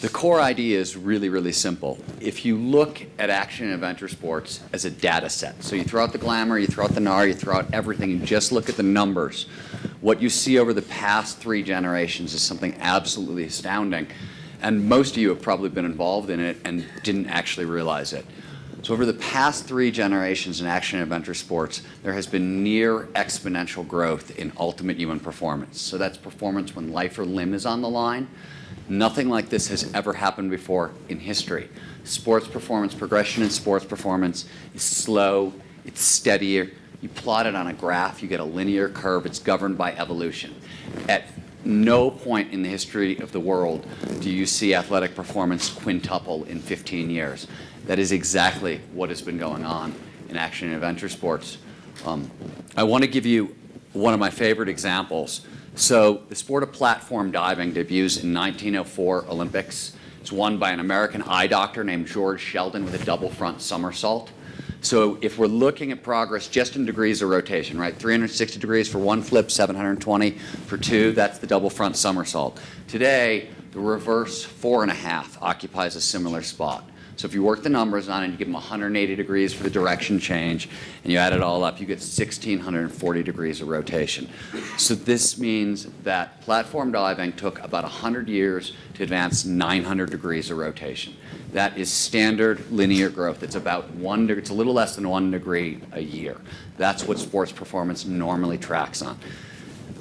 The core idea is really, really simple. If you look at action and adventure sports as a data set, so you throw out the glamour, you throw out the gnar, you throw out everything, you just look at the numbers, what you see over the past 3 generations is something absolutely astounding. And most of you have probably been involved in it and didn't actually realize it. So over the past 3 generations in action and adventure sports, there has been near exponential growth in ultimate human performance. So that's performance when life or limb is on the line. Nothing like this has ever happened before in history. Sports performance, progression in sports performance is slow, it's steadier. You plot it on a graph, you get a linear curve, it's governed by evolution. At no point in the history of the world do you see athletic performance quintuple in 15 years. That is exactly what has been going on in action and adventure sports. I want to give you one of my favorite examples. So the sport of platform diving debuts in 1904 Olympics. It's won by an American eye doctor named George Sheldon with a double front somersault. So if we're looking at progress just in degrees of rotation, right, 360 degrees for one flip, 720 for 2, that's the double front somersault. Today, the reverse 4.5 occupies a similar spot. So if you work the numbers on it, you give them 180 degrees for the direction change, and you add it all up, you get 1,640 degrees of rotation. So this means that platform diving took about 100 years to advance 900 degrees of rotation. That is standard linear growth. It's about it's a little less than 1 degree a year. That's what sports performance normally tracks on.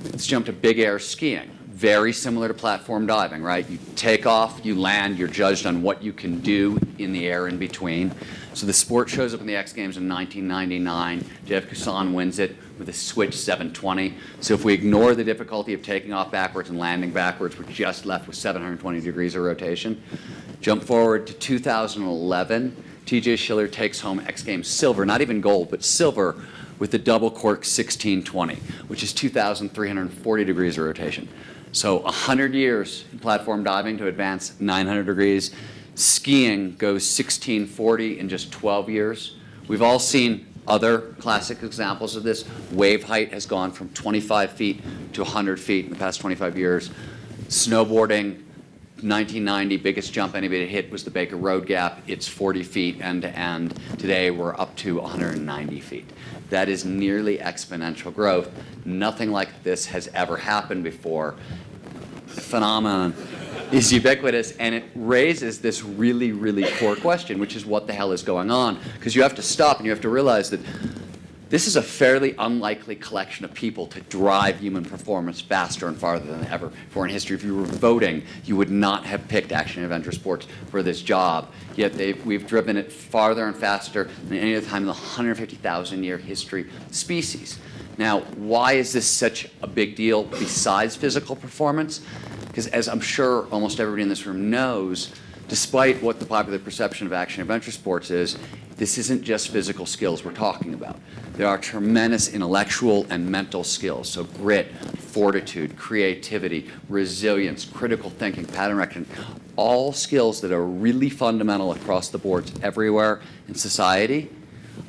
Let's jump to big air skiing. Very similar to platform diving, right? You take off, you land, you're judged on what you can do in the air in between. So the sport shows up in the X Games in 1999. Jeff Cousin wins it with a switch 720. So if we ignore the difficulty of taking off backwards and landing backwards, we're just left with 720 degrees of rotation. Jump forward to 2011. TJ Schiller takes home X Games silver, not even gold, but silver with the double cork 1620, which is 2,340 degrees of rotation. So 100 years in platform diving to advance 900 degrees. Skiing goes 1640 in just 12 years. We've all seen other classic examples of this. Wave height has gone from 25 feet to 100 feet in the past 25 years. Snowboarding, 1990, biggest jump anybody hit was the Baker Road Gap. It's 40 feet end to end. Today we're up to 190 feet. That is nearly exponential growth. Nothing like this has ever happened before. The phenomenon is ubiquitous, and it raises this really, really core question, which is what the hell is going on? Because you have to stop and you have to realize that this is a fairly unlikely collection of people to drive human performance faster and farther than ever before in history. If you were voting, you would not have picked action and adventure sports for this job. Yet we've driven it farther and faster than any other time in the 150,000-year history of the species. Now, why is this such a big deal besides physical performance? Because as I'm sure almost everybody in this room knows, despite what the popular perception of action and adventure sports is, this isn't just physical skills we're talking about. There are tremendous intellectual and mental skills, so grit, fortitude, creativity, resilience, critical thinking, pattern recognition, all skills that are really fundamental across the boards everywhere in society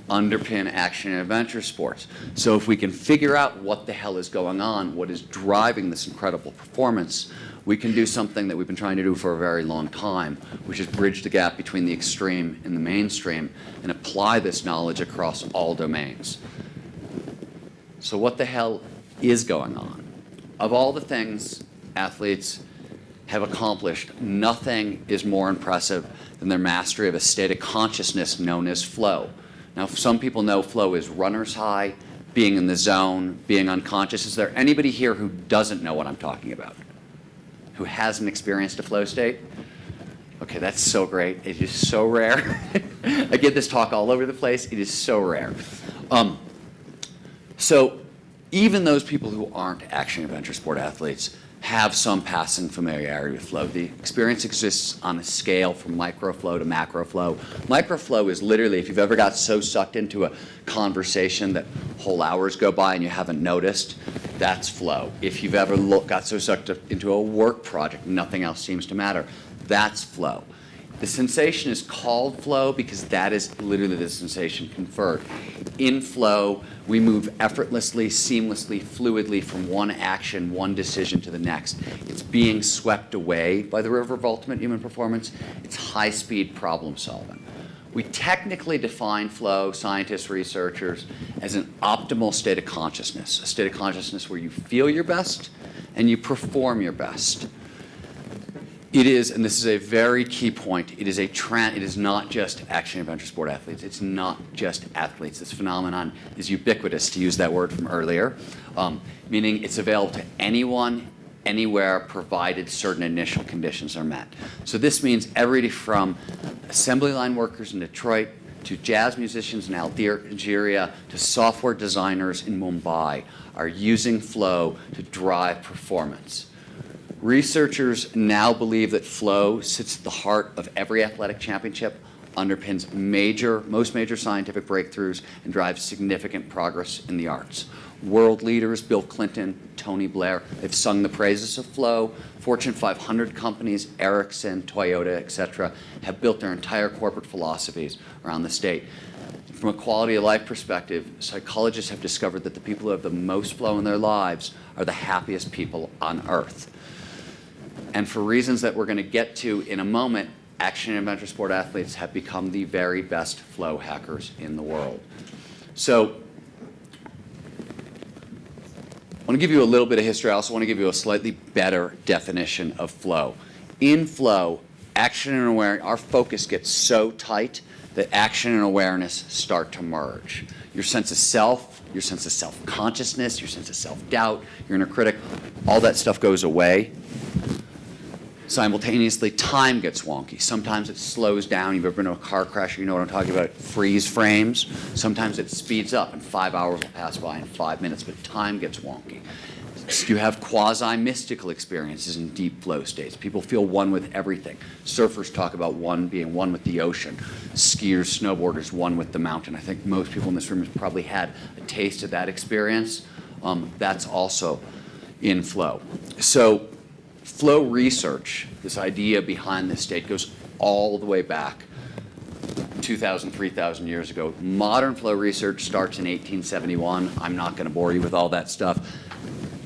underpin action and adventure sports. So if we can figure out what the hell is going on, what is driving this incredible performance, we can do something that we've been trying to do for a very long time, which is bridge the gap between the extreme and the mainstream and apply this knowledge across all domains. So what the hell is going on? Of all the things athletes have accomplished, nothing is more impressive than their mastery of a state of consciousness known as flow. Now, some people know flow is runner's high, being in the zone, being unconscious. Is there anybody here who doesn't know what I'm talking about? Who hasn't experienced a flow state? Okay, that's so great. It is so rare. I give this talk all over the place. It is so rare. So even those people who aren't action adventure sport athletes have some passing familiarity with flow. The experience exists on a scale from microflow to macroflow. Microflow is literally if you've ever got so sucked into a conversation that whole hours go by and you haven't noticed, that's flow. If you've ever got so sucked into a work project, nothing else seems to matter, that's flow. The sensation is called flow because that is literally the sensation conferred. In flow, we move effortlessly, seamlessly, fluidly from one action, one decision to the next. It's being swept away by the river of ultimate human performance. It's high-speed problem solving. We technically define flow, scientists, researchers, as an optimal state of consciousness, a state of consciousness where you feel your best and you perform your best. It is, and this is a very key point, it is not just action adventure sport athletes. It's not just athletes. This phenomenon is ubiquitous, to use that word from earlier, meaning it's available to anyone, anywhere, provided certain initial conditions are met. So this means everybody from assembly line workers in Detroit to jazz musicians in Algeria to software designers in Mumbai are using flow to drive performance. Researchers now believe that flow sits at the heart of every athletic championship, underpins most major scientific breakthroughs, and drives significant progress in the arts. World leaders, Bill Clinton, Tony Blair, they've sung the praises of flow. Fortune 500 companies, Ericsson, Toyota, et cetera, have built their entire corporate philosophies around the state. From a quality of life perspective, psychologists have discovered that the people who have the most flow in their lives are the happiest people on earth. And for reasons that we're going to get to in a moment, action and adventure sport athletes have become the very best flow hackers in the world. So I want to give you a little bit of history. I also want to give you a slightly better definition of flow. In flow, action and awareness, our focus gets so tight that action and awareness start to merge. Your sense of self, your sense of self-consciousness, your sense of self-doubt, your inner critic, all that stuff goes away. Simultaneously, time gets wonky. Sometimes it slows down. You've ever been in a car crash, you know what I'm talking about, freeze frames. Sometimes it speeds up and 5 hours will pass by in 5 minutes, but time gets wonky. You have quasi-mystical experiences in deep flow states. People feel one with everything. Surfers talk about being one with the ocean. Skiers, snowboarders, one with the mountain. I think most people in this room have probably had a taste of that experience. That's also in flow. So flow research, this idea behind this state, goes all the way back 2,000, 3,000 years ago. Modern flow research starts in 1871. I'm not going to bore you with all that stuff.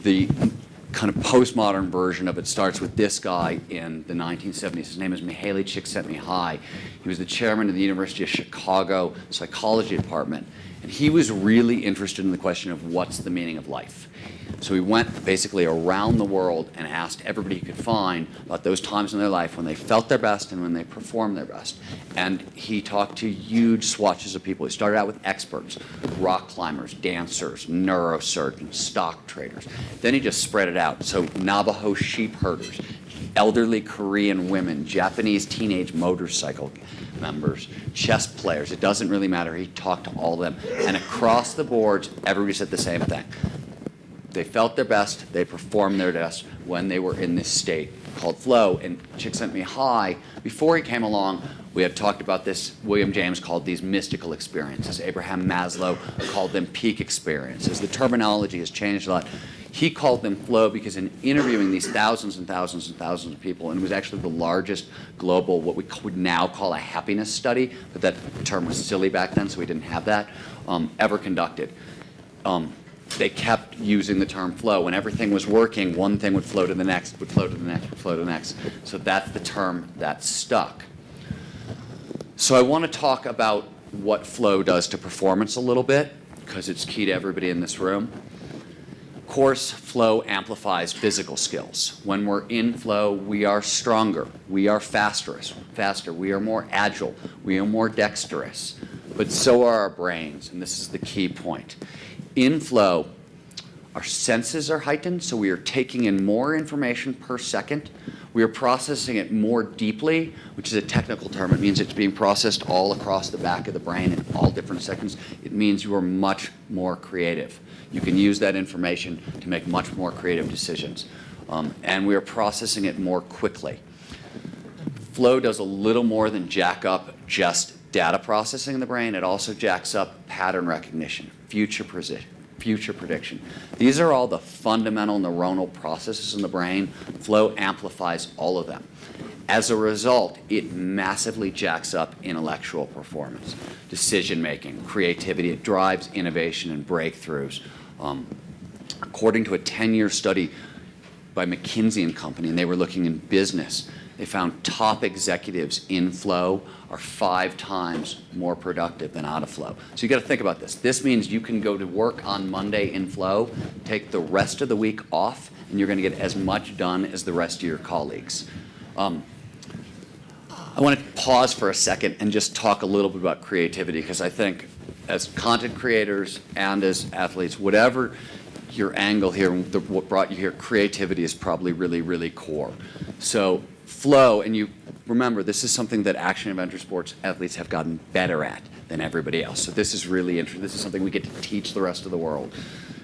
The kind of postmodern version of it starts with this guy in the 1970s. His name is Mihaly Csikszentmihalyi. He was the chairman of the University of Chicago Psychology Department. And he was really interested in the question of what's the meaning of life. So he went basically around the world and asked everybody he could find about those times in their life when they felt their best and when they performed their best. And he talked to huge swatches of people. He started out with experts, rock climbers, dancers, neurosurgeons, stock traders. Then he just spread it out. So Navajo sheep herders, elderly Korean women, Japanese teenage motorcycle members, chess players. It doesn't really matter. He talked to all of them. And across the boards, everybody said the same thing. They felt their best, they performed their best when they were in this state called flow. And Csikszentmihalyi, before he came along, we had talked about this, William James called these mystical experiences. Abraham Maslow called them peak experiences. The terminology has changed a lot. He called them flow because in interviewing these thousands and thousands and thousands of people, and it was actually the largest global, what we would now call a happiness study, but that term was silly back then, so we didn't have that, ever conducted. They kept using the term flow. When everything was working, one thing would flow to the next, would flow to the next, would flow to the next. So that's the term that stuck. So I want to talk about what flow does to performance a little bit, because it's key to everybody in this room. Of course, flow amplifies physical skills. When we're in flow, we are stronger, we are faster, we are more agile, we are more dexterous. But so are our brains, and this is the key point. In flow, our senses are heightened, so we are taking in more information per second. We are processing it more deeply, which is a technical term. It means it's being processed all across the back of the brain in all different seconds. It means you are much more creative. You can use that information to make much more creative decisions. And we are processing it more quickly. Flow does a little more than jack up just data processing in the brain. It also jacks up pattern recognition, future future prediction. These are all the fundamental neuronal processes in the brain. Flow amplifies all of them. As a result, it massively jacks up intellectual performance, decision-making, creativity. It drives innovation and breakthroughs. According to a 10-year study by McKinsey and Company, and they were looking in business, they found top executives in flow are 5 times more productive than out of flow. So you got to think about this. This means you can go to work on Monday in flow, take the rest of the week off, and you're going to get as much done as the rest of your colleagues. I want to pause for a second and just talk a little bit about creativity, because I think as content creators and as athletes, whatever your angle here, what brought you here, creativity is probably really, really core. So flow, and you remember, this is something that action adventure sports athletes have gotten better at than everybody else. So this is really interesting. This is something we get to teach the rest of the world.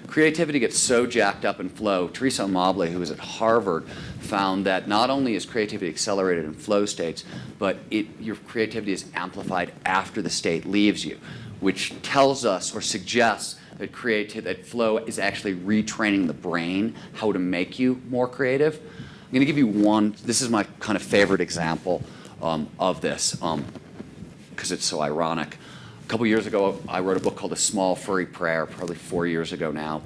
Creativity gets so jacked up in flow. Teresa Mobley, who was at Harvard, found that not only is creativity accelerated in flow states, but your creativity is amplified after the state leaves you, which tells us or suggests that flow is actually retraining the brain how to make you more creative. I'm going to give you one. This is my kind of favorite example of this because it's so ironic. A couple years ago, I wrote a book called A Small Furry Prayer, probably 4 years ago now.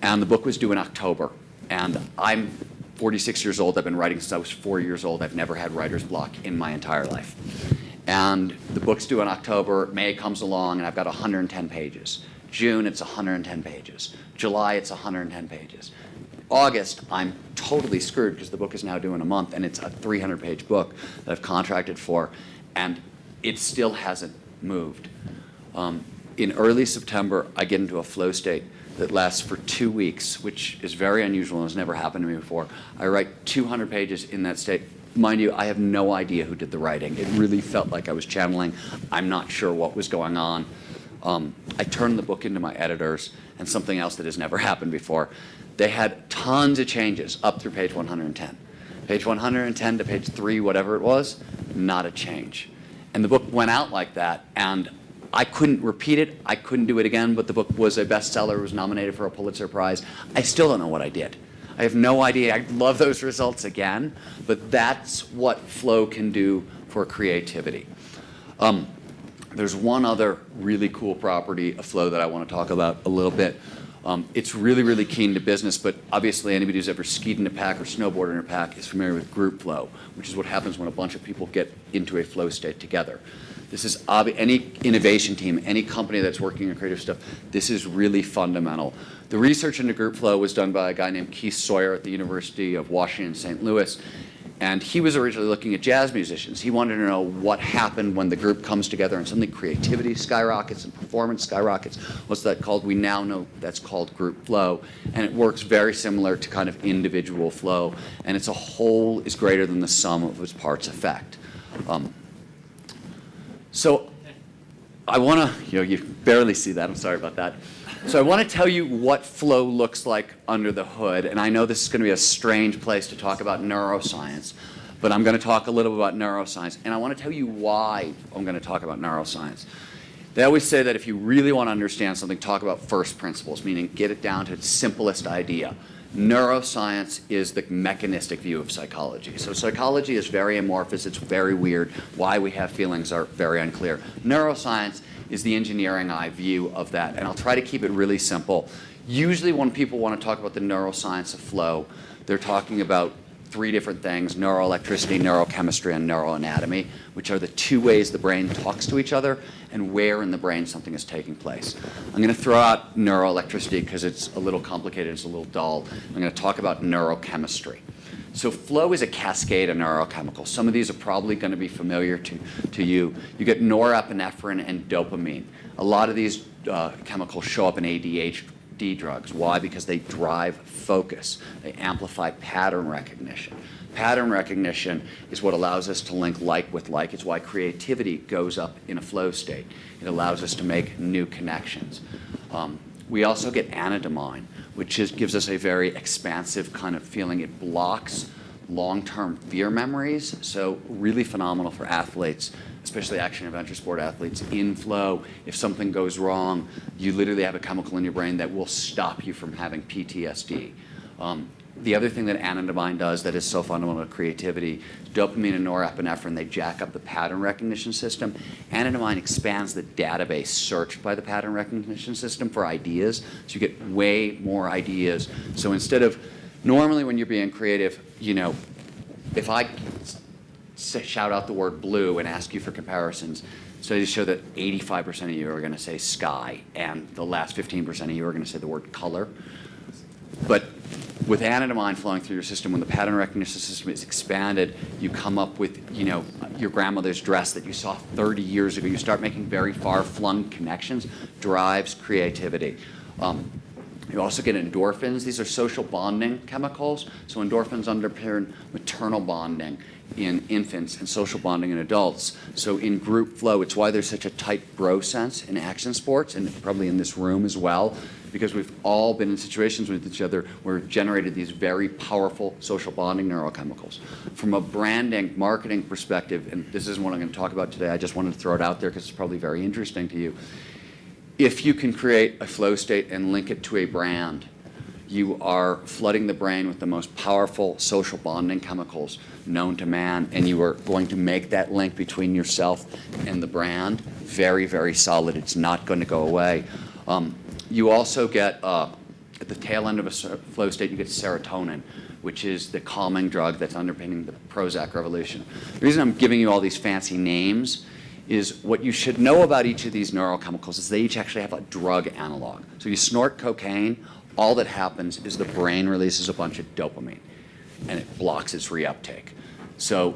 And the book was due in October. And I'm 46 years old. I've been writing since I was 4 years old. I've never had writer's block in my entire life. And the book's due in October. May comes along, and I've got 110 pages. June, it's 110 pages. July, it's 110 pages. August, I'm totally screwed because the book is now due in a month, and it's a 300-page book that I've contracted for, and it still hasn't moved. In early September, I get into a flow state that lasts for 2 weeks, which is very unusual and has never happened to me before. I write 200 pages in that state. Mind you, I have no idea who did the writing. It really felt like I was channeling. I'm not sure what was going on. I turned the book into my editors, and something else that has never happened before. They had tons of changes up through page 110. Page 110 to page 3, whatever it was, not a change. And the book went out like that, and I couldn't repeat it. I couldn't do it again, but the book was a bestseller, was nominated for a Pulitzer Prize. I still don't know what I did. I have no idea. I'd love those results again, but that's what flow can do for creativity. There's one other really cool property of flow that I want to talk about a little bit. It's really, really keen to business, but obviously anybody who's ever skied in a pack or snowboarded in a pack is familiar with group flow, which is what happens when a bunch of people get into a flow state together. This is any innovation team, any company that's working on creative stuff, this is really fundamental. The research into group flow was done by a guy named Keith Sawyer at the University of Washington, St. Louis. And he was originally looking at jazz musicians. He wanted to know what happened when the group comes together and suddenly creativity skyrockets and performance skyrockets. What's that called? We now know that's called group flow. And it works very similar to kind of individual flow. And it's a whole is greater than the sum of its parts effect. So I want to, you barely see that. I'm sorry about that. So I want to tell you what flow looks like under the hood, and I know this is going to be a strange place to talk about neuroscience, but I'm going to talk a little bit about neuroscience, and I want to tell you why I'm going to talk about neuroscience. They always say that if you really want to understand something, talk about first principles, meaning get it down to its simplest idea. Neuroscience is the mechanistic view of psychology. So psychology is very amorphous, it's very weird. Why we have feelings are very unclear. Neuroscience is the engineering eye view of that, and I'll try to keep it really simple. Usually when people want to talk about the neuroscience of flow, they're talking about 3 different things: neuroelectricity, neurochemistry, and neuroanatomy, which are the 2 ways the brain talks to each other and where in the brain something is taking place. I'm going to throw out neuroelectricity because it's a little complicated, it's a little dull. I'm going to talk about neurochemistry. So flow is a cascade of neurochemicals. Some of these are probably going to be familiar to you. You get norepinephrine and dopamine. A lot of these chemicals show up in ADHD drugs. Why? Because they drive focus. They amplify pattern recognition. Pattern recognition is what allows us to link like with like. It's why creativity goes up in a flow state. It allows us to make new connections. We also get anandamide, which gives us a very expansive kind of feeling. It blocks long-term fear memories. So really phenomenal for athletes, especially action adventure sport athletes. In flow, if something goes wrong, you literally have a chemical in your brain that will stop you from having PTSD. The other thing that anandamide does that is so fundamental to creativity, dopamine and norepinephrine, they jack up the pattern recognition system. Anandamide expands the database searched by the pattern recognition system for ideas, so you get way more ideas. So instead of, normally when you're being creative, if I shout out the word blue and ask you for comparisons, studies show that 85% of you are going to say sky, and the last 15% of you are going to say the word color. But with anandamide flowing through your system, when the pattern recognition system is expanded, you come up with, your grandmother's dress that you saw 30 years ago. You start making very far-flung connections, drives creativity. You also get endorphins. These are social bonding chemicals. So endorphins underpin maternal bonding in infants and social bonding in adults. So in group flow, it's why there's such a tight bro sense in action sports, and probably in this room as well, because we've all been in situations with each other where we've generated these very powerful social bonding neurochemicals. From a branding, marketing perspective, and this isn't what I'm going to talk about today, I just wanted to throw it out there because it's probably very interesting to you. If you can create a flow state and link it to a brand, you are flooding the brain with the most powerful social bonding chemicals known to man, and you are going to make that link between yourself and the brand very, very solid. It's not going to go away. You also get, at the tail end of a flow state, you get serotonin, which is the calming drug that's underpinning the Prozac revolution. The reason I'm giving you all these fancy names is what you should know about each of these neurochemicals is they each actually have a drug analog. So you snort cocaine, all that happens is the brain releases a bunch of dopamine, and it blocks its reuptake. So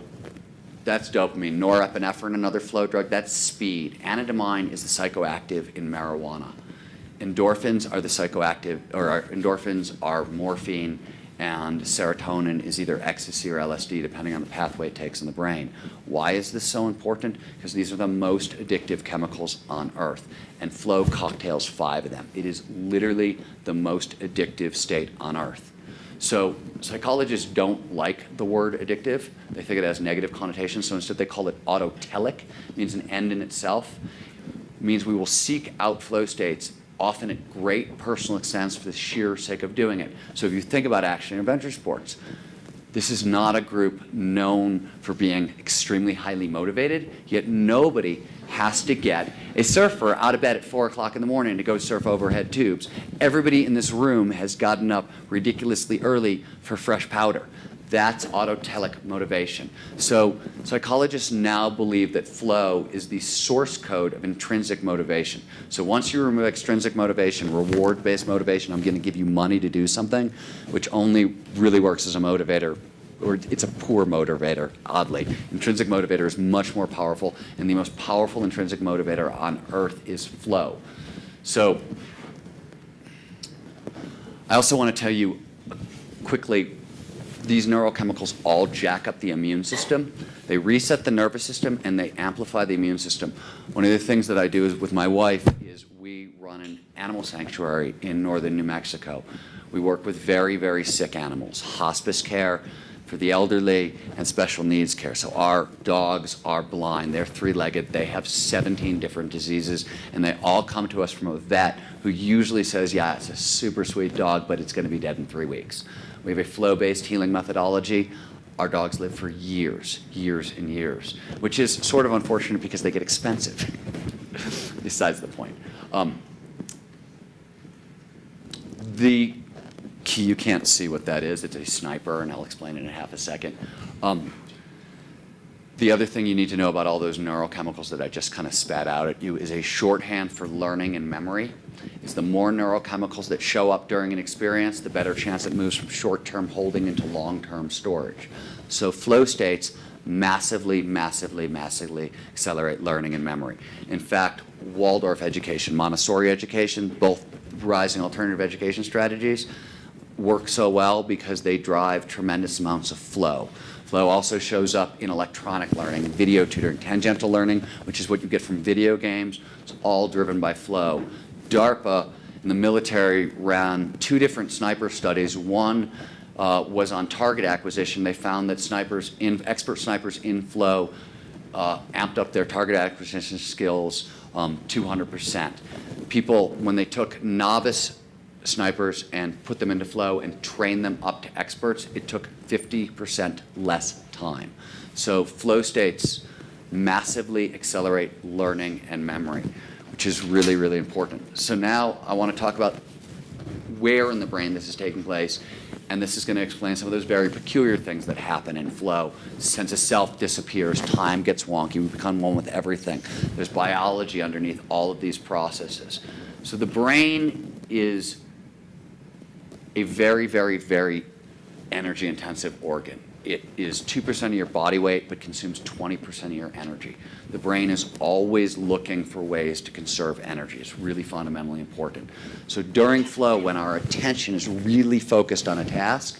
that's dopamine. Norepinephrine, another flow drug, that's speed. Anandamide is the psychoactive in marijuana. Endorphins are the psychoactive, or endorphins are morphine, and serotonin is either ecstasy or LSD, depending on the pathway it takes in the brain. Why is this so important? Because these are the most addictive chemicals on Earth, and flow cocktails 5 of them. It is literally the most addictive state on Earth. So psychologists don't like the word addictive. They think it has negative connotations, so instead they call it autotelic. It means an end in itself. It means we will seek out flow states often at great personal expense for the sheer sake of doing it. So if you think about action and adventure sports, this is not a group known for being extremely highly motivated, yet nobody has to get a surfer out of bed at 4 o'clock in the morning to go surf overhead tubes. Everybody in this room has gotten up ridiculously early for fresh powder. That's autotelic motivation. So psychologists now believe that flow is the source code of intrinsic motivation. So once you remove extrinsic motivation, reward-based motivation, I'm going to give you money to do something, which only really works as a motivator, or it's a poor motivator, oddly. Intrinsic motivator is much more powerful, and the most powerful intrinsic motivator on Earth is flow. So I also want to tell you quickly, these neurochemicals all jack up the immune system. They reset the nervous system, and they amplify the immune system. One of the things that I do is with my wife is we run an animal sanctuary in northern New Mexico. We work with very, very sick animals, hospice care for the elderly, and special needs care. So our dogs are blind. They're 3-legged. They have 17 different diseases, and they all come to us from a vet who usually says, yeah, it's a super sweet dog, but it's going to be dead in 3 weeks. We have a flow-based healing methodology. Our dogs live for years, years and years, which is sort of unfortunate because they get expensive, besides the point. The key, you can't see what that is. It's a sniper, and I'll explain it in half a second. The other thing you need to know about all those neurochemicals that I just kind of spat out at you is a shorthand for learning and memory. Is the more neurochemicals that show up during an experience, the better chance it moves from short-term holding into long-term storage. So flow states massively, massively, massively accelerate learning and memory. In fact, Waldorf education, Montessori education, both rising alternative education strategies, work so well because they drive tremendous amounts of flow. Flow also shows up in electronic learning, video tutoring, tangential learning, which is what you get from video games. It's all driven by flow. DARPA in the military ran 2 different sniper studies. One was on target acquisition. They found that expert snipers in Flow amped up their target acquisition skills 200%. People, when they took novice snipers and put them into Flow and trained them up to experts, it took 50% less time. So flow states massively accelerate learning and memory, which is really, really important. So now I want to talk about where in the brain this is taking place, and this is going to explain some of those very peculiar things that happen in flow. Sense of self disappears, time gets wonky, we become one with everything. There's biology underneath all of these processes. So the brain is a very, very, very energy-intensive organ. It is 2% of your body weight, but consumes 20% of your energy. The brain is always looking for ways to conserve energy. It's really fundamentally important. So during flow, when our attention is really focused on a task,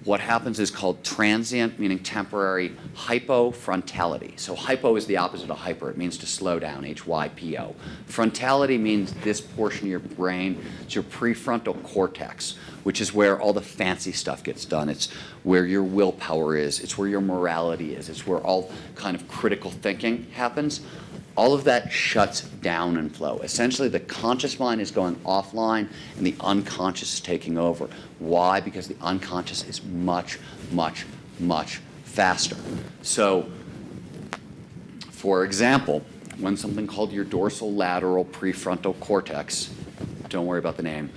what happens is called transient, meaning temporary, hypofrontality. So hypo is the opposite of hyper. It means to slow down, H-Y-P-O. Frontality means this portion of your brain. It's your prefrontal cortex, which is where all the fancy stuff gets done. It's where your willpower is. It's where your morality is. It's where all kind of critical thinking happens. All of that shuts down in flow. Essentially, the conscious mind is going offline and the unconscious is taking over. Why? Because the unconscious is much, much, much faster. So, for example, when something called your dorsal lateral prefrontal cortex, don't worry about the name,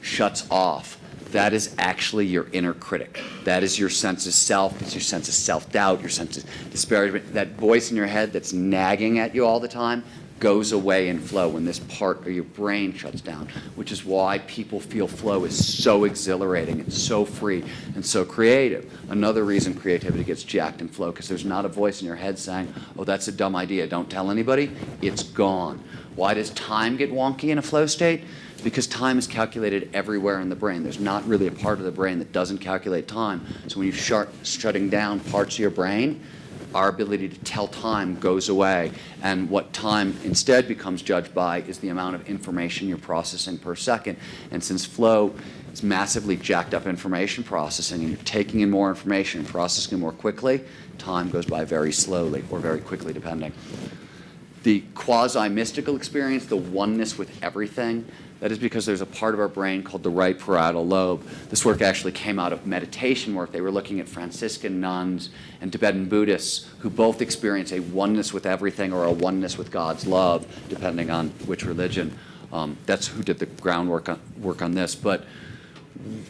shuts off, that is actually your inner critic. That is your sense of self. It's your sense of self-doubt, your sense of disparagement. That voice in your head that's nagging at you all the time goes away in flow when this part of your brain shuts down, which is why people feel flow is so exhilarating and so free and so creative. Another reason creativity gets jacked in flow, because there's not a voice in your head saying, oh, that's a dumb idea, don't tell anybody. It's gone. Why does time get wonky in a flow state? Because time is calculated everywhere in the brain. There's not really a part of the brain that doesn't calculate time. So when you start shutting down parts of your brain, our ability to tell time goes away. And what time instead becomes judged by is the amount of information you're processing per second. And since flow is massively jacked up information processing, and you're taking in more information and processing it more quickly, time goes by very slowly or very quickly, depending. The quasi-mystical experience, the oneness with everything, that is because there's a part of our brain called the right parietal lobe. This work actually came out of meditation work. They were looking at Franciscan nuns and Tibetan Buddhists who both experience a oneness with everything or a oneness with God's love, depending on which religion. That's who did the groundwork on this. But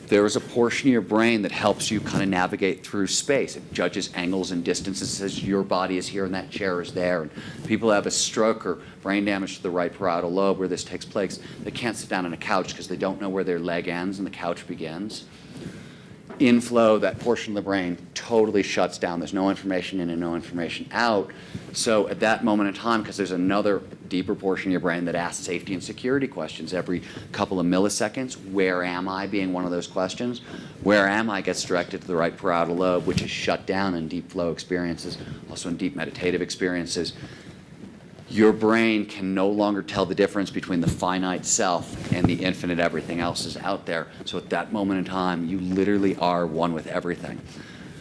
there is a portion of your brain that helps you kind of navigate through space. It judges angles and distances, says your body is here and that chair is there. And people have a stroke or brain damage to the right parietal lobe where this takes place. They can't sit down on a couch because they don't know where their leg ends and the couch begins. In flow, that portion of the brain totally shuts down. There's no information in and no information out. So at that moment in time, because there's another deeper portion of your brain that asks safety and security questions every couple of milliseconds, where am I being one of those questions, where am I gets directed to the right parietal lobe, which is shut down in deep flow experiences, also in deep meditative experiences. Your brain can no longer tell the difference between the finite self and the infinite everything else is out there. So at that moment in time, you literally are one with everything,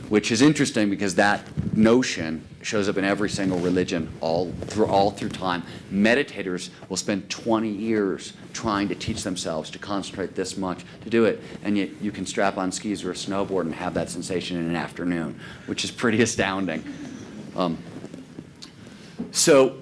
which is interesting because that notion shows up in every single religion all through time. Meditators will spend 20 years trying to teach themselves to concentrate this much to do it, and yet you can strap on skis or a snowboard and have that sensation in an afternoon, which is pretty astounding. So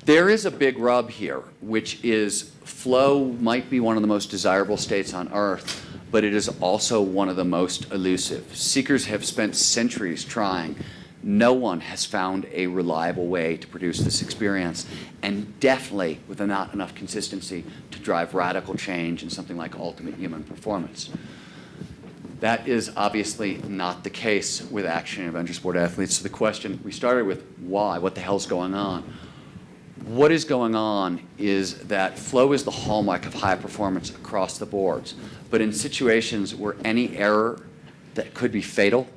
there is a big rub here, which is flow might be one of the most desirable states on Earth, but it is also one of the most elusive. Seekers have spent centuries trying. No one has found a reliable way to produce this experience, and definitely with not enough consistency to drive radical change in something like ultimate human performance. That is obviously not the case with action and adventure sport athletes. So the question we started with, why? What the hell's going on? What is going on is that flow is the hallmark of high performance across the boards. But in situations where any error that could be fatal,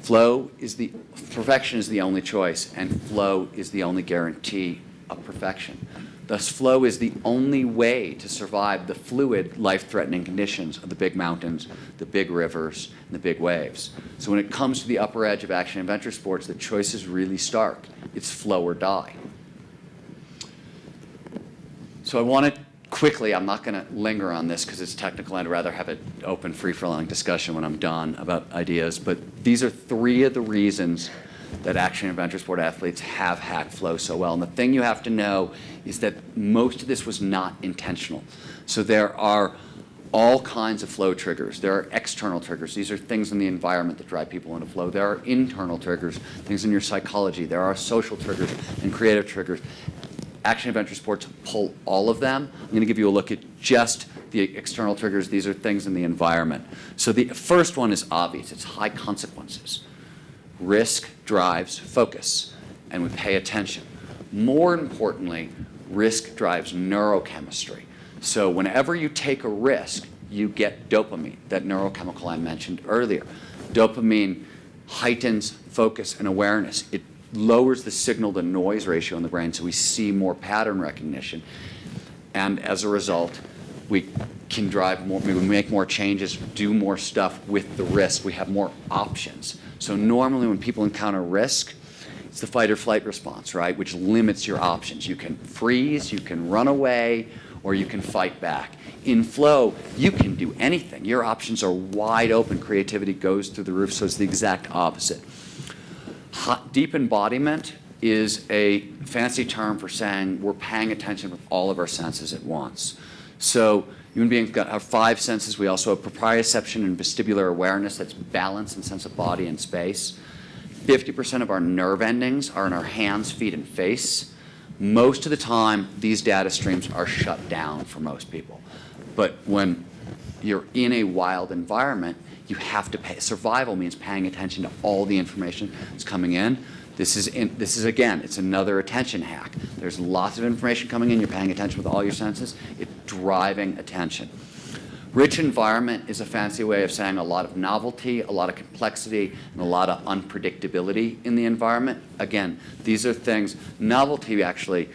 perfection is the only choice, and flow is the only guarantee of perfection. Thus, flow is the only way to survive the fluid, life-threatening conditions of the big mountains, the big rivers, and the big waves. So when it comes to the upper edge of action adventure sports, the choice is really stark. It's flow or die. So I want to quickly, I'm not going to linger on this because it's technical. I'd rather have an open, free-flowing discussion when I'm done about ideas. But these are 3 of the reasons that action adventure sport athletes have hacked flow so well. And the thing you have to know is that most of this was not intentional. So there are all kinds of flow triggers. There are external triggers. These are things in the environment that drive people into flow. There are internal triggers, things in your psychology. There are social triggers and creative triggers. Action adventure sports pull all of them. I'm going to give you a look at just the external triggers. These are things in the environment. So the first one is obvious. It's high consequences. Risk drives focus, and we pay attention. More importantly, risk drives neurochemistry. So whenever you take a risk, you get dopamine, that neurochemical I mentioned earlier. Dopamine heightens focus and awareness. It lowers the signal-to-noise ratio in the brain, so we see more pattern recognition. And as a result, we can drive more, we make more changes, do more stuff with the risk. We have more options. So normally when people encounter risk, it's the fight or flight response, right, which limits your options. You can freeze, you can run away, or you can fight back. In flow, you can do anything. Your options are wide open. Creativity goes through the roof, so it's the exact opposite. Deep embodiment is a fancy term for saying we're paying attention with all of our senses at once. So human beings have 5 senses. We also have proprioception and vestibular awareness. That's balance and sense of body and space. 50% of our nerve endings are in our hands, feet, and face. Most of the time, these data streams are shut down for most people. But when you're in a wild environment, you have to pay. Survival means paying attention to all the information that's coming in. This is again, it's another attention hack. There's lots of information coming in. You're paying attention with all your senses. It's driving attention. Rich environment is a fancy way of saying a lot of novelty, a lot of complexity, and a lot of unpredictability in the environment. Again, these are things, novelty actually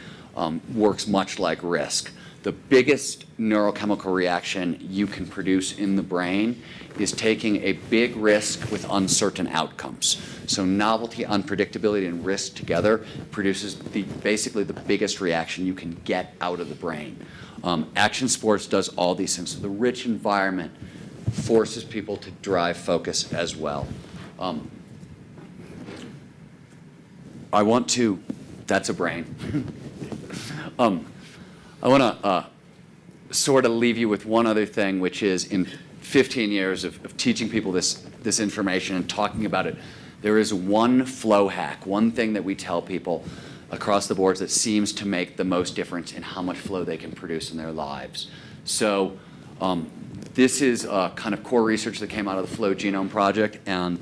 works much like risk. The biggest neurochemical reaction you can produce in the brain is taking a big risk with uncertain outcomes. So novelty, unpredictability, and risk together produces basically the biggest reaction you can get out of the brain. Action sports does all these things. So the rich environment forces people to drive focus as well. That's a brain. I want to sort of leave you with one other thing, which is in 15 years of teaching people this information and talking about it, there is one flow hack, one thing that we tell people across the boards that seems to make the most difference in how much flow they can produce in their lives. So this is kind of core research that came out of the Flow Genome Project, and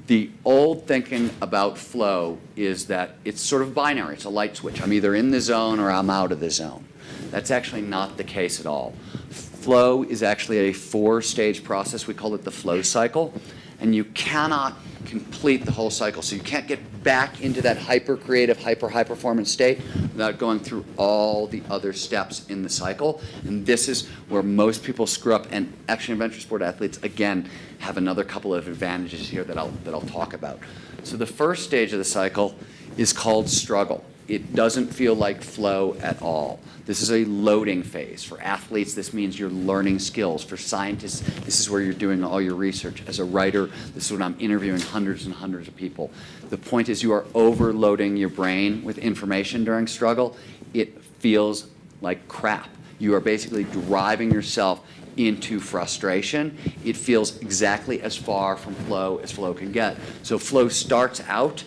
the old thinking about flow is that it's sort of binary. It's a light switch. I'm either in the zone or I'm out of the zone. That's actually not the case at all. Flow is actually a 4-stage process. We call it the flow cycle. And you cannot complete the whole cycle. So you can't get back into that hyper-creative, high-performance state without going through all the other steps in the cycle. And this is where most people screw up. And action adventure sport athletes, again, have another couple of advantages here that I'll talk about. So the first stage of the cycle is called struggle. It doesn't feel like flow at all. This is a loading phase. For athletes, this means you're learning skills. For scientists, this is where you're doing all your research. As a writer, this is when I'm interviewing hundreds and hundreds of people. The point is you are overloading your brain with information during struggle. It feels like crap. You are basically driving yourself into frustration. It feels exactly as far from flow as flow can get. So flow starts out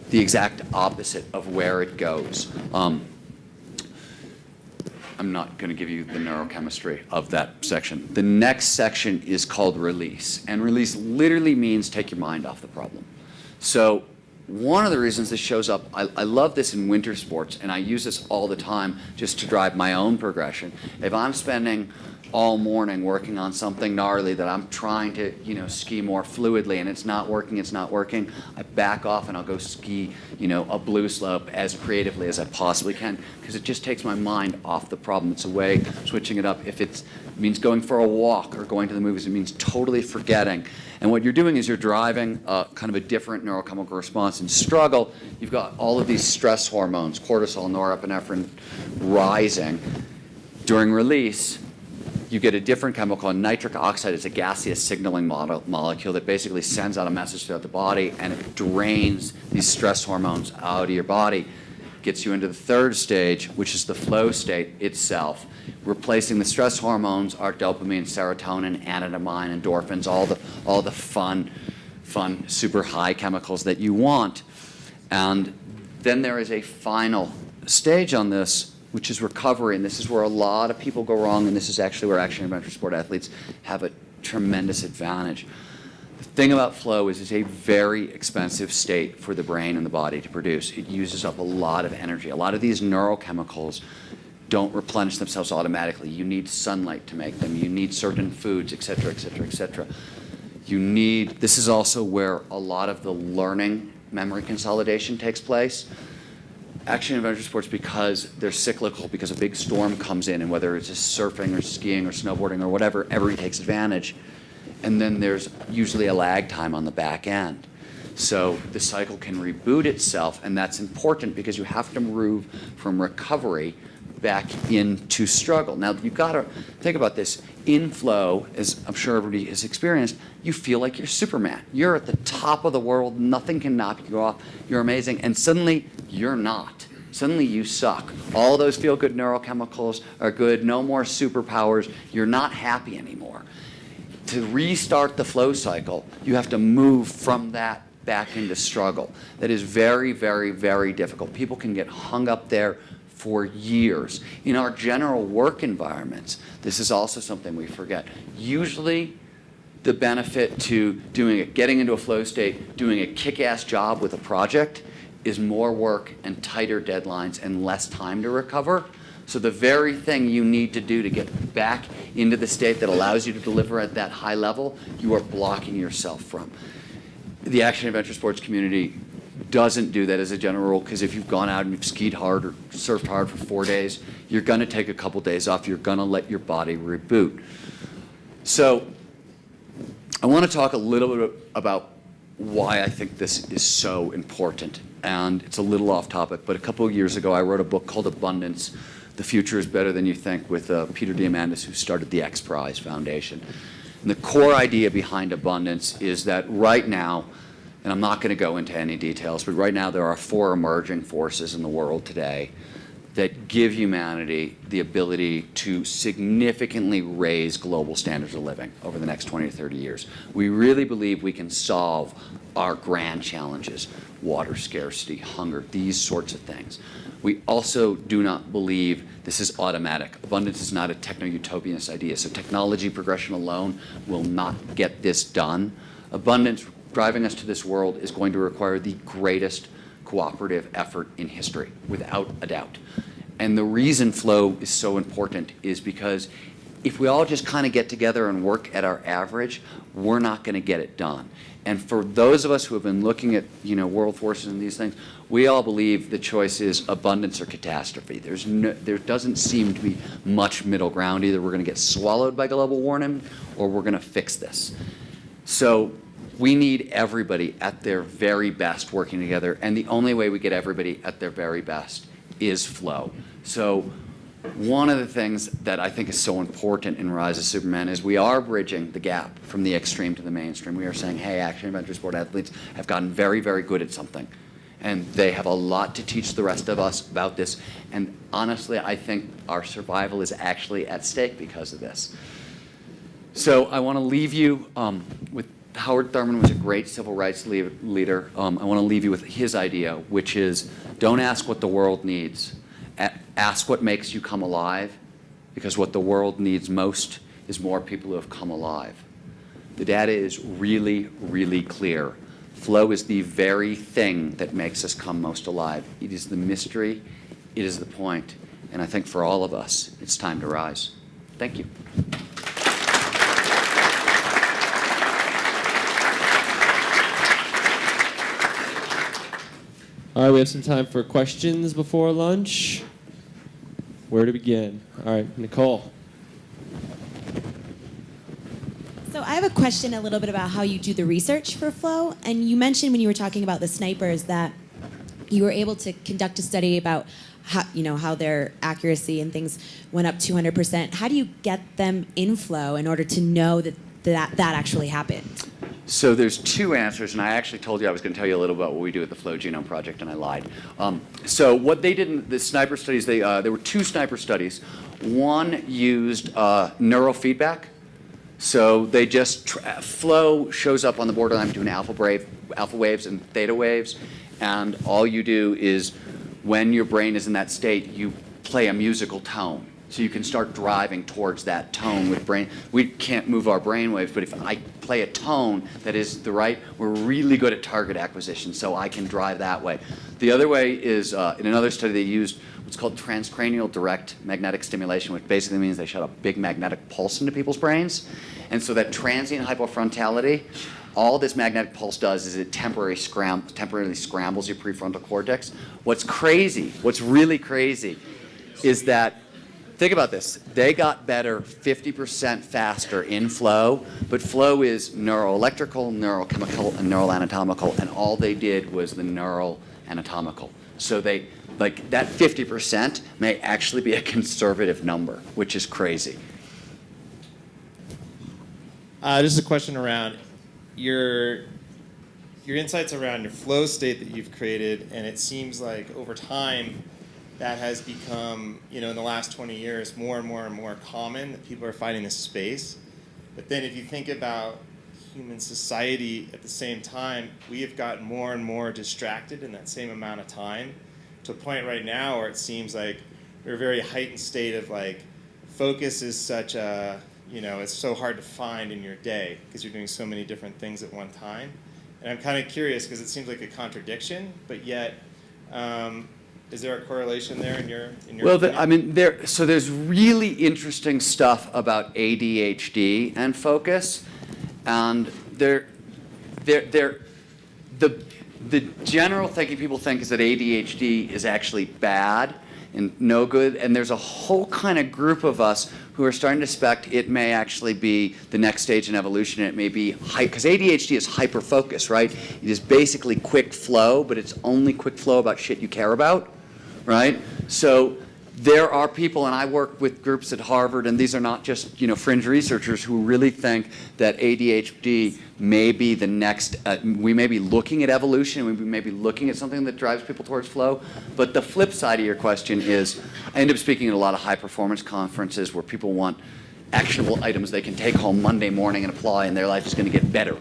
the exact opposite of where it goes. I'm not going to give you the neurochemistry of that section. The next section is called release. And release literally means take your mind off the problem. So one of the reasons this shows up, I love this in winter sports, and I use this all the time just to drive my own progression. If I'm spending all morning working on something gnarly that I'm trying to, ski more fluidly, and it's not working, I back off and I'll go ski, a blue slope as creatively as I possibly can, because it just takes my mind off the problem. It's a way of switching it up. If it means going for a walk or going to the movies, it means totally forgetting. And what you're doing is you're driving kind of a different neurochemical response. In struggle, you've got all of these stress hormones, cortisol, norepinephrine, rising. During release, you get a different chemical, and nitric oxide is a gaseous signaling molecule that basically sends out a message throughout the body, and it drains these stress hormones out of your body, gets you into the third stage, which is the flow state itself. Replacing the stress hormones are dopamine, serotonin, anandamide, endorphins, all the fun, super high chemicals that you want. And then there is a final stage on this, which is recovery, and this is where a lot of people go wrong, and this is actually where action adventure sport athletes have a tremendous advantage. The thing about flow is it's a very expensive state for the brain and the body to produce. It uses up a lot of energy. A lot of these neurochemicals don't replenish themselves automatically. You need sunlight to make them. You need certain foods, et cetera, et cetera, et cetera. This is also where a lot of the learning memory consolidation takes place. Action adventure sports, because they're cyclical, because a big storm comes in, and whether it's just surfing or skiing or snowboarding or whatever, everybody takes advantage. And then there's usually a lag time on the back end. So the cycle can reboot itself, and that's important because you have to move from recovery back into struggle. Now, you've got to think about this. In flow, as I'm sure everybody has experienced, you feel like you're Superman. You're at the top of the world. Nothing can knock you off. You're amazing. And suddenly, you're not. Suddenly, you suck. All those feel-good neurochemicals are good. No more superpowers. You're not happy anymore. To restart the flow cycle, you have to move from that back into struggle. That is very, very, very difficult. People can get hung up there for years. In our general work environments, this is also something we forget. Usually, the benefit to getting into a flow state, doing a kick-ass job with a project, is more work and tighter deadlines and less time to recover. So the very thing you need to do to get back into the state that allows you to deliver at that high level, you are blocking yourself from. The action adventure sports community doesn't do that as a general rule, because if you've gone out and you've skied hard or surfed hard for 4 days, you're going to take a couple days off. You're going to let your body reboot. So I want to talk a little bit about why I think this is so important. And it's a little off topic, but a couple of years ago I wrote a book called Abundance: The Future is Better Than You Think, with Peter Diamandis, who started the X Prize Foundation. And the core idea behind Abundance is that right now, and I'm not going to go into any details, but right now there are 4 emerging forces in the world today that give humanity the ability to significantly raise global standards of living over the next 20 to 30 years. We really believe we can solve our grand challenges: water scarcity, hunger, these sorts of things. We also do not believe this is automatic. Abundance is not a techno-utopianist idea, so technology progression alone will not get this done. Abundance, driving us to this world, is going to require the greatest cooperative effort in history, without a doubt. And the reason flow is so important is because if we all just kind of get together and work at our average, we're not going to get it done. And for those of us who have been looking at, world forces and these things, we all believe the choice is abundance or catastrophe. There doesn't seem to be much middle ground. Either we're going to get swallowed by global warming, or we're going to fix this. So we need everybody at their very best working together, and the only way we get everybody at their very best is flow. So one of the things that I think is so important in Rise of Superman is we are bridging the gap from the extreme to the mainstream. We are saying, hey, action adventure sport athletes have gotten very, very good at something, and they have a lot to teach the rest of us about this. And honestly, I think our survival is actually at stake because of this. So I want to leave you with Howard Thurman was a great civil rights leader. I want to leave you with his idea, which is don't ask what the world needs. Ask what makes you come alive, because what the world needs most is more people who have come alive. The data is really, really clear. Flow is the very thing that makes us come most alive. It is the mystery. It is the point. And I think for all of us, it's time to rise. Thank you. All right, we have some time for questions before lunch. Where to begin? All right, Nicole. So I have a question a little bit about how you do the research for Flow. And you mentioned when you were talking about the snipers that you were able to conduct a study about how their accuracy and things went up 200%. How do you get them in Flow in order to know that actually happened? So there's two answers, and I actually told you I was going to tell you a little about what we do at the Flow Genome Project, and I lied. So what they did in the sniper studies, there were two sniper studies. One used neurofeedback. So they just, Flow shows up on the borderline between alpha waves and theta waves, and all you do is when your brain is in that state, you play a musical tone. So you can start driving towards that tone with brain. We can't move our brain waves, but if I play a tone that is the right, we're really good at target acquisition, so I can drive that way. The other way is, in another study, they used what's called transcranial direct magnetic stimulation, which basically means they shot a big magnetic pulse into people's brains. And so that transient hypofrontality, all this magnetic pulse does is it temporarily scrambles your prefrontal cortex. What's really crazy, is that, think about this, they got better 50% faster in Flow, but Flow is neuroelectrical, neurochemical, and neural anatomical, and all they did was the neural anatomical. So they, like, that 50% may actually be a conservative number, which is crazy. Just a question around your insights around your flow state that you've created, and it seems like over time that has become, in the last 20 years, more and more and more common that people are finding this space. But then if you think about human society at the same time, we have gotten more and more distracted in that same amount of time to a point right now where it seems like we're a very heightened state of focus is such a, it's so hard to find in your day because you're doing so many different things at one time. And I'm kind of curious because it seems like a contradiction, but yet, is there a correlation there in your opinion? There's really interesting stuff about ADHD and focus, and the general thinking people think is that ADHD is actually bad and no good, and there's a whole kind of group of us who are starting to suspect it may actually be the next stage in evolution. It may be, because ADHD is hyper-focus, right? It is basically quick flow, but it's only quick flow about shit you care about, right? So there are people, and I work with groups at Harvard, and these are not just fringe researchers who really think that ADHD may be the next, we may be looking at evolution, we may be looking at something that drives people towards flow. But the flip side of your question is, I end up speaking at a lot of high-performance conferences where people want actionable items they can take home Monday morning and apply, and their life is going to get better.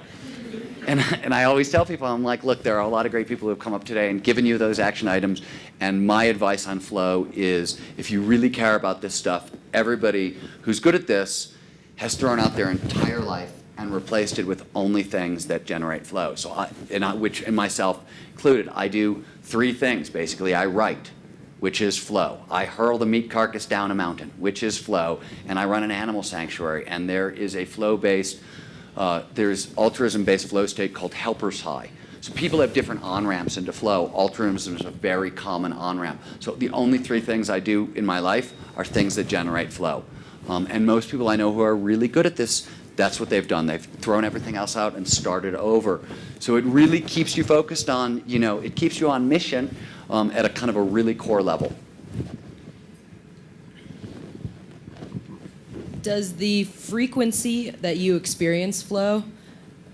And I always tell people, I'm like, look, there are a lot of great people who have come up today and given you those action items, and my advice on flow is, if you really care about this stuff, everybody who's good at this has thrown out their entire life and replaced it with only things that generate flow. So which, and myself included, I do three things, basically. I write, which is flow. I hurl the meat carcass down a mountain, which is flow. And I run an animal sanctuary, and there is a flow-based there's altruism-based flow state called helper's high. So people have different on-ramps into flow. Altruism is a very common on-ramp. So the only three things I do in my life are things that generate flow. And most people I know who are really good at this, that's what they've done. They've thrown everything else out and started over. So it really keeps you focused on, it keeps you on mission at a kind of a really core level. Does the frequency that you experience flow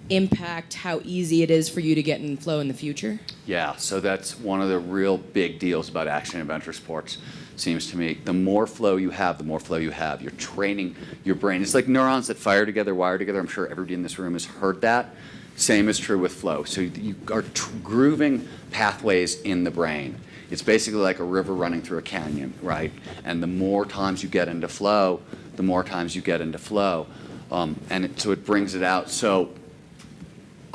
impact how easy it is for you to get in flow in the future? Yeah, so that's one of the real big deals about action adventure sports, seems to me. The more flow you have, the more flow you have. You're training your brain. It's like neurons that fire together, wire together. I'm sure everybody in this room has heard that. Same is true with flow. So you are grooving pathways in the brain. It's basically like a river running through a canyon, right? And the more times you get into flow, the more times you get into flow. So it brings it out. So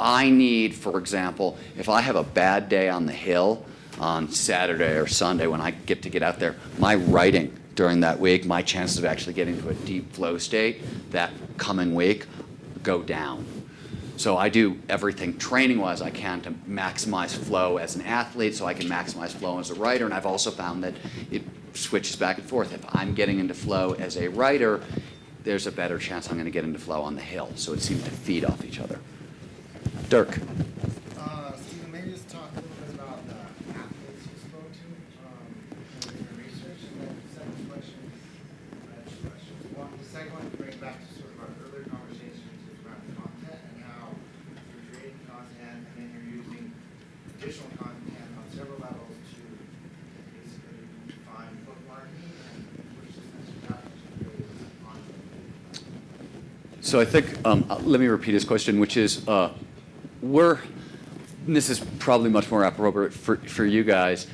I need, for example, if I have a bad day on the hill on Saturday or Sunday when I get out there, my writing during that week, my chances of actually getting to a deep flow state that coming week go down. So I do everything training-wise I can to maximize flow as an athlete so I can maximize flow as a writer. And I've also found that it switches back and forth. If I'm getting into flow as a writer, there's a better chance I'm going to get into flow on the hill. So it seems to feed off each other. Dirk. Stephen, maybe just talk a little bit about the athletes you spoke to in your research. And then the second question, I have two questions. The second one brings back to sort of our earlier conversations is around content and how you're creating content and then you're using additional content on several levels to basically define book marketing and push this message out to create content. So I think, let me repeat his question, which is, this is probably much more appropriate for you guys.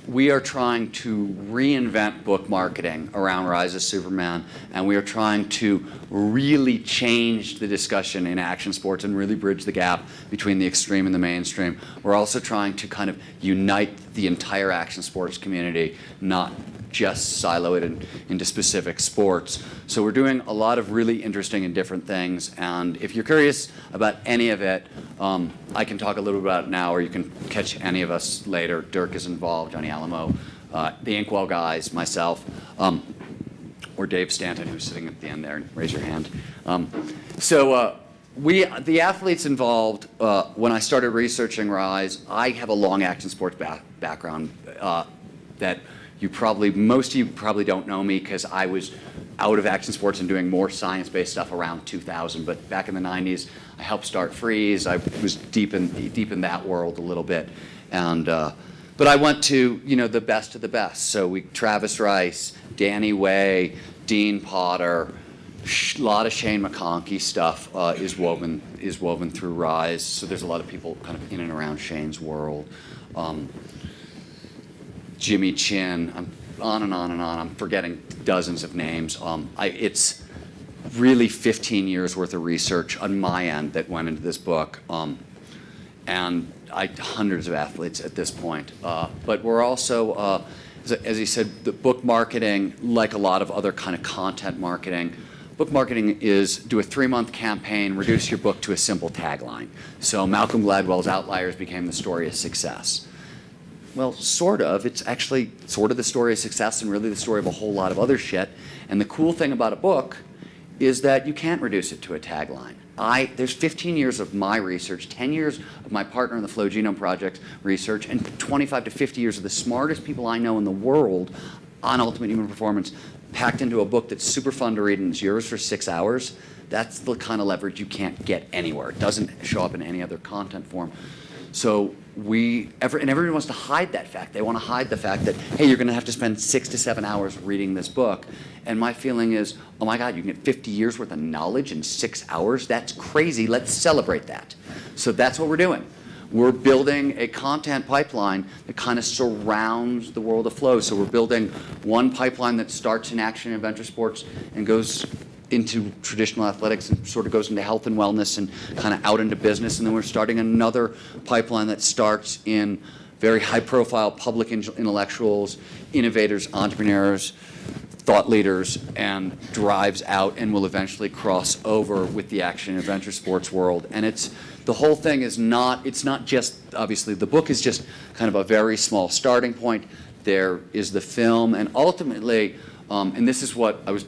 We are trying to reinvent book marketing around Rise of Superman, and we are trying to really change the discussion in action sports and really bridge the gap between the extreme and the mainstream. We're also trying to kind of unite the entire action sports community, not just silo it into specific sports. So we're doing a lot of really interesting and different things. And if you're curious about any of it, I can talk a little about it now, or you can catch any of us later. Dirk is involved, Johnny Alamo, the Inkwell guys, myself, or Dave Stanton, who's sitting at the end there. Raise your hand. The athletes involved, when I started researching Rise, I have a long action sports background that most of you probably don't know me because I was out of action sports and doing more science-based stuff around 2000. But back in the 90s, I helped start Freeze. I was deep in that world a little bit, and but I went to the best of the best. So Travis Rice, Danny Way, Dean Potter, a lot of Shane McConkey stuff is woven through Rise. So there's a lot of people kind of in and around Shane's world. Jimmy Chin, I'm on and on and on. I'm forgetting dozens of names. It's really 15 years worth of research on my end that went into this book, and hundreds of athletes at this point. But we're also, as he said, the book marketing, like a lot of other kind of content marketing, book marketing is do a 3-month campaign, reduce your book to a simple tagline. So Malcolm Gladwell's Outliers became the story of success. Well, sort of. It's actually sort of the story of success and really the story of a whole lot of other shit. And the cool thing about a book is that you can't reduce it to a tagline. There's 15 years of my research, 10 years of my partner in the Flow Genome Project research, and 25 to 50 years of the smartest people I know in the world on ultimate human performance packed into a book that's super fun to read and is yours for 6 hours. That's the kind of leverage you can't get anywhere. It doesn't show up in any other content form. So everyone wants to hide that fact. They want to hide the fact that, hey, you're going to have to spend 6 to 7 hours reading this book. And my feeling is, oh my God, you can get 50 years worth of knowledge in 6 hours? That's crazy. Let's celebrate that. So that's what we're doing. We're building a content pipeline that kind of surrounds the world of flow. So we're building one pipeline that starts in action and adventure sports and goes into traditional athletics and sort of goes into health and wellness and kind of out into business. And then we're starting another pipeline that starts in very high-profile public intellectuals, innovators, entrepreneurs, thought leaders, and drives out and will eventually cross over with the action and adventure sports world. And the whole thing is it's not just, obviously, the book is just kind of a very small starting point. There is the film, and ultimately, and this is what I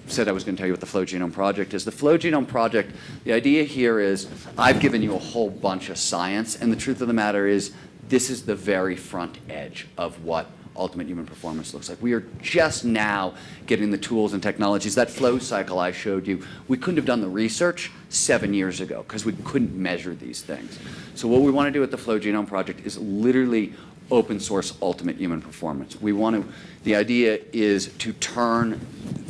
said I was going to tell you what the Flow Genome Project is. The Flow Genome Project, the idea here is I've given you a whole bunch of science, and the truth of the matter is this is the very front edge of what ultimate human performance looks like. We are just now getting the tools and technologies. That flow cycle I showed you, we couldn't have done the research 7 years ago because we couldn't measure these things. So what we want to do at the Flow Genome Project is literally open source ultimate human performance. The idea is to turn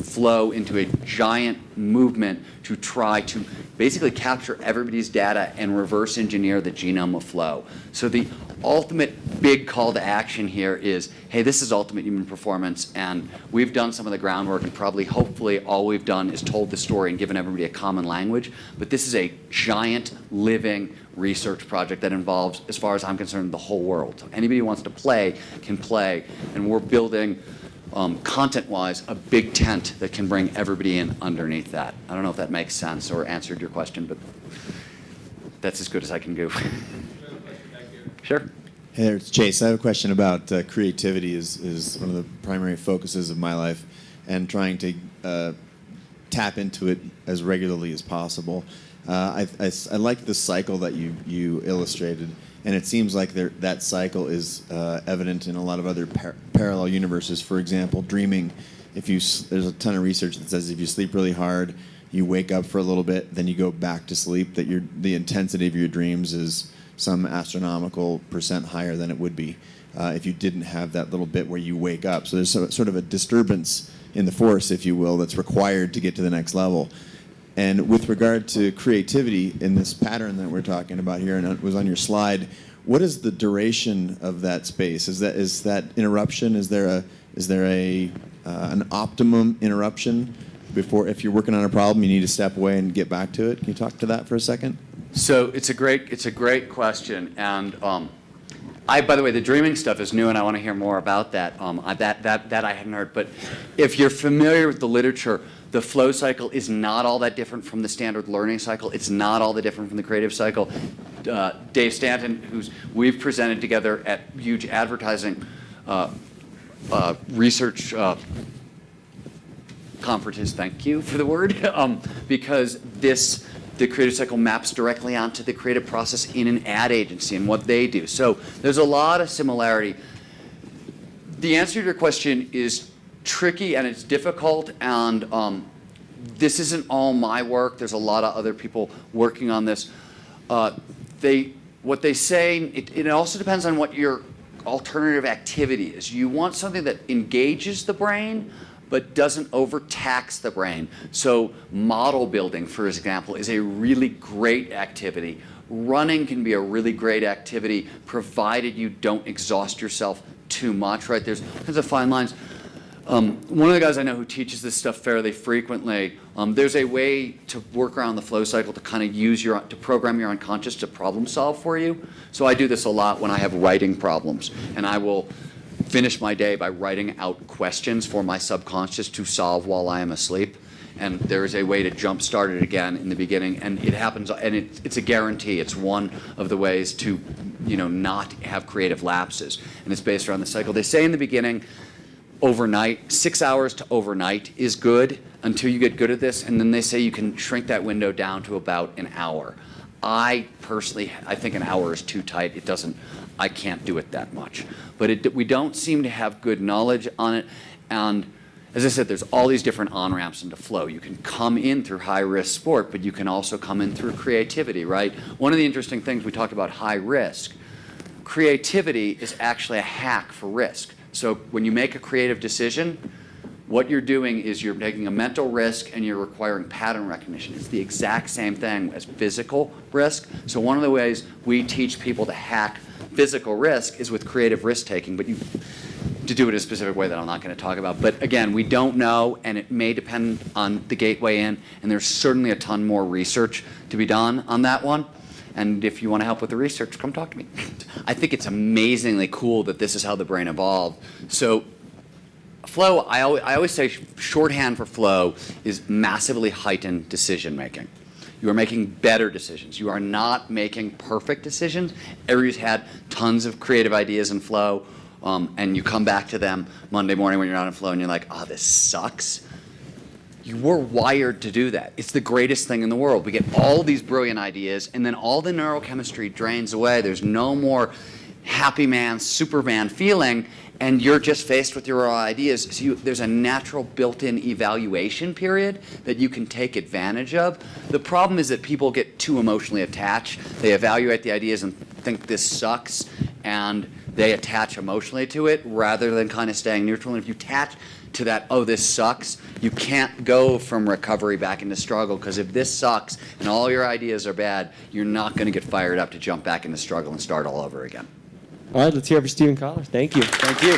flow into a giant movement to try to basically capture everybody's data and reverse engineer the genome of flow. So the ultimate big call to action here is, hey, this is ultimate human performance, and we've done some of the groundwork, and probably, hopefully, all we've done is told the story and given everybody a common language. But this is a giant, living, research project that involves, as far as I'm concerned, the whole world. So anybody who wants to play can play, and we're building, content-wise, a big tent that can bring everybody in underneath that. I don't know if that makes sense or answered your question, but that's as good as I can do. Sure. Hey there, it's Chase. I have a question about creativity is one of the primary focuses of my life, and trying to tap into it as regularly as possible. I like the cycle that you illustrated, and it seems like that cycle is evident in a lot of other parallel universes. For example, dreaming. There's a ton of research that says if you sleep really hard, you wake up for a little bit, then you go back to sleep, that the intensity of your dreams is some astronomical % higher than it would be if you didn't have that little bit where you wake up. So there's sort of a disturbance in the force, if you will, that's required to get to the next level. And with regard to creativity in this pattern that we're talking about here, and it was on your slide, what is the duration of that space? Is that interruption? Is there an optimum interruption before, if you're working on a problem, you need to step away and get back to it? Can you talk to that for a second? So it's a great question, and by the way, the dreaming stuff is new, and I want to hear more about that. That I hadn't heard. But if you're familiar with the literature, the flow cycle is not all that different from the standard learning cycle. It's not all that different from the creative cycle. Dave Stanton, we've presented together at huge advertising research conferences. Thank you for the word, because the creative cycle maps directly onto the creative process in an ad agency and what they do. So there's a lot of similarity. The answer to your question is tricky and it's difficult, and this isn't all my work. There's a lot of other people working on this. What they say, it also depends on what your alternative activity is. You want something that engages the brain but doesn't overtax the brain. So model building, for example, is a really great activity. Running can be a really great activity, provided you don't exhaust yourself too much, right? There's kinds of fine lines. One of the guys I know who teaches this stuff fairly frequently, there's a way to work around the flow cycle to kind of to program your unconscious to problem solve for you. So I do this a lot when I have writing problems, and I will finish my day by writing out questions for my subconscious to solve while I am asleep. And there is a way to jumpstart it again in the beginning, and it happens, and it's a guarantee. It's one of the ways to, not have creative lapses, and it's based around the cycle. They say in the beginning, overnight, 6 hours to overnight is good until you get good at this, and then they say you can shrink that window down to about an hour. I think an hour is too tight. I can't do it that much. But we don't seem to have good knowledge on it. And as I said, there's all these different on-ramps into flow. You can come in through high-risk sport, but you can also come in through creativity, right? One of the interesting things, we talked about high risk. Creativity is actually a hack for risk. So when you make a creative decision, what you're doing is you're taking a mental risk and you're requiring pattern recognition. It's the exact same thing as physical risk. So one of the ways we teach people to hack physical risk is with creative risk-taking, but to do it in a specific way that I'm not going to talk about. But again, we don't know, and it may depend on the gateway in, and there's certainly a ton more research to be done on that one. And if you want to help with the research, come talk to me. I think it's amazingly cool that this is how the brain evolved. So flow, I always say shorthand for flow is massively heightened decision making. You are making better decisions. You are not making perfect decisions. Everybody's had tons of creative ideas in flow, and you come back to them Monday morning when you're not in flow and you're like, oh, this sucks. You were wired to do that. It's the greatest thing in the world. We get all these brilliant ideas, and then all the neurochemistry drains away. There's no more happy man, Superman feeling, and you're just faced with your ideas. So there's a natural built-in evaluation period that you can take advantage of. The problem is that people get too emotionally attached. They evaluate the ideas and think this sucks, and they attach emotionally to it rather than kind of staying neutral. And if you attach to that, oh, this sucks, you can't go from recovery back into struggle, because if this sucks and all your ideas are bad, you're not going to get fired up to jump back into struggle and start all over again. All right, let's hear it for Stephen Kotler. Thank you. Thank you.